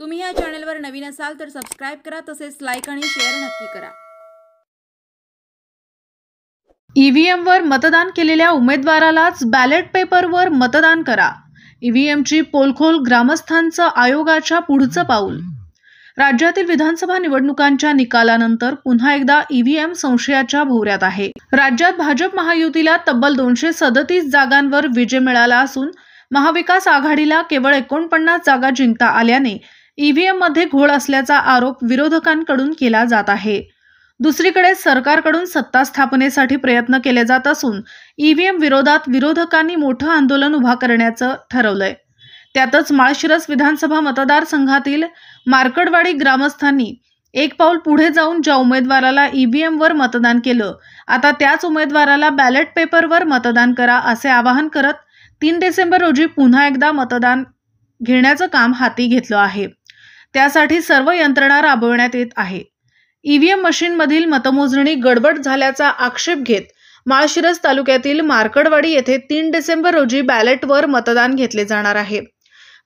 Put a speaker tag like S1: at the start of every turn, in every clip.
S1: तुम्ही या चॅनलवर नवीन असाल तर सबस्क्राइब करा, तसेच लाईक आणि शेअर नक्की करा।
S2: ईव्हीएमवर मतदान केलेल्या उमेदवारालाच बॅलेट पेपरवर मतदान करा। ईव्हीएमची पोलखोल, ग्रामस्थांचं आयोगाच्या पुढचं पाऊल। राज्यातील विधानसभा निवडणुकांच्या निकालानंतर पुन्हा एकदा ईव्हीएम संशयाच्या भोवऱ्यात आहे। राज्यात भाजप महायुतीला तब्बल 237 जागांवर विजय मिळाला असून महाविकास आघाडीला केवळ 49 जागा जिंकता आल्याने ईव्हीएम मध्ये घोळ असल्याचा आरोप विरोधकांकडून केला जात आहे। दुसरीकडे सरकारकडून सत्ता स्थापनेसाठी प्रयत्न केले जात असून ईव्हीएम विरोधात विरोधकांनी मोठं आंदोलन उभा करण्याचं ठरवलंय। त्यातच माळशिरस विधानसभा मतदारसंघातील मार्कडवाडी ग्रामस्थांनी एक पाऊल पुढे जाऊन ज्या उमेदवाराला ईव्हीएमवर मतदान केलं, आता त्याच उमेदवाराला बॅलेट पेपरवर मतदान करा असे आवाहन करत 3 डिसेंबर रोजी पुन्हा एकदा मतदान घेण्याचं काम हाती घेतलं आहे। त्यासाठी सर्व यंत्रणा राबवण्यात येत आहे। ईव्हीएम मशीनमधील मतमोजणी गडबड झाल्याचा आक्षेप घेत माळशिरस तालुक्यातील मार्कडवाडी येथे 3 डिसेंबर रोजी बॅलेटवर मतदान घेतले जाणार आहे।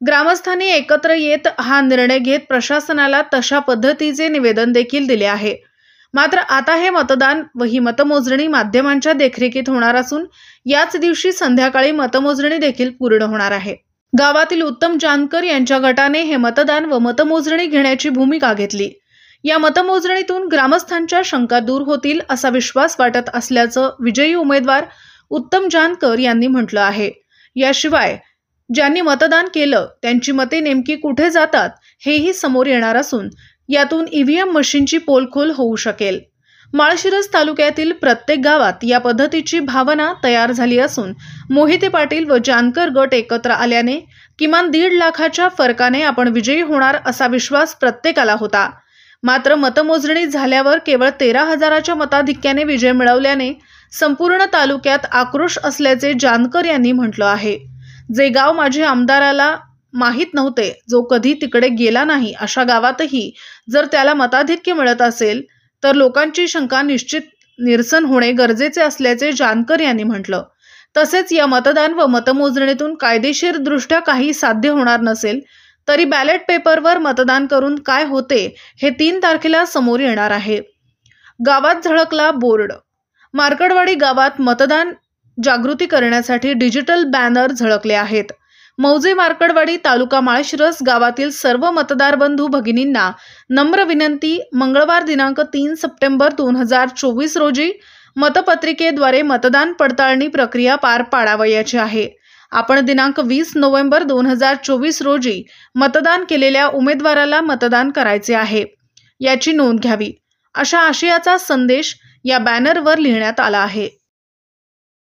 S2: ग्रामस्थांनी एकत्र येत हा निर्णय घेत प्रशासनाला तशा पद्धतीचे निवेदन देखील दिले आहे। मात्र आता हे मतदान व ही मतमोजणी माध्यमांच्या देखरेखीत होणार असून याच दिवशी संध्याकाळी मतमोजणी देखील पूर्ण होणार आहे। गावातील उत्तम जानकर यांच्या गटाने हे मतदान व मतमोजणी घेण्याची भूमिका घेतली। या मतमोजणीतून ग्रामस्थांच्या शंका दूर होतील असा विश्वास वाटत असल्याचं विजयी उमेदवार उत्तम जानकर यांनी म्हटलं आहे। याशिवाय ज्यांनी मतदान केलं त्यांची मते नेमकी कुठे जातात हेही समोर येणार असून यातून ईव्हीएम मशीनची पोलखोल होऊ शकेल। माळशिरस तालुक्यातील प्रत्येक गावात या पद्धतीची भावना तयार झाली असून मोहिते पाटील व जानकर गट एकत्र आल्याने किमान 1.5 लाखाच्या फरकाने आपण विजयी होणार असा विश्वास प्रत्येकाला होता। मात्र मतमोजणी झाल्यावर केवळ 13,000च्या मताधिक्याने विजय मिळवल्याने संपूर्ण तालुक्यात आक्रोश असल्याचे जानकर यांनी म्हटलं आहे। जे गाव माझे आमदाराला माहीत नव्हते, जो कधी तिकडे गेला नाही, अशा गावातही जर त्याला मताधिक्य मिळत असेल तर लोकांची शंका निश्चित निरसन होणे गरजेचे असल्याचे जानकर यांनी म्हटलं। तसेच या मतदान व मतमोजणीतून कायदेशीरदृष्ट्या काही साध्य होणार नसेल तरी बॅलेट पेपरवर मतदान करून काय होते हे 3 तारखेला समोर येणार आहे। गावात झळकला बोर्ड। मार्कडवाडी गावात मतदान जागृती करण्यासाठी डिजिटल बॅनर झळकले आहेत। मौजे मार्कडवाडी तालुका माळशिरस गावातील सर्व मतदार बंधू भगिनींना नम्र विनंती, मंगळवार दिनांक 3 सप्टेंबर 2024 रोजी मतपत्रिकेद्वारे मतदान पडताळणी प्रक्रिया पार पाडावयाची आहे। आपण दिनांक 20 नोव्हेंबर 2024 रोजी मतदान केलेल्या उमेदवाराला मतदान करायचे आहे, याची नोंद घ्यावी, अशा आशयाचा संदेश या बॅनरवर लिहिण्यात आला आहे।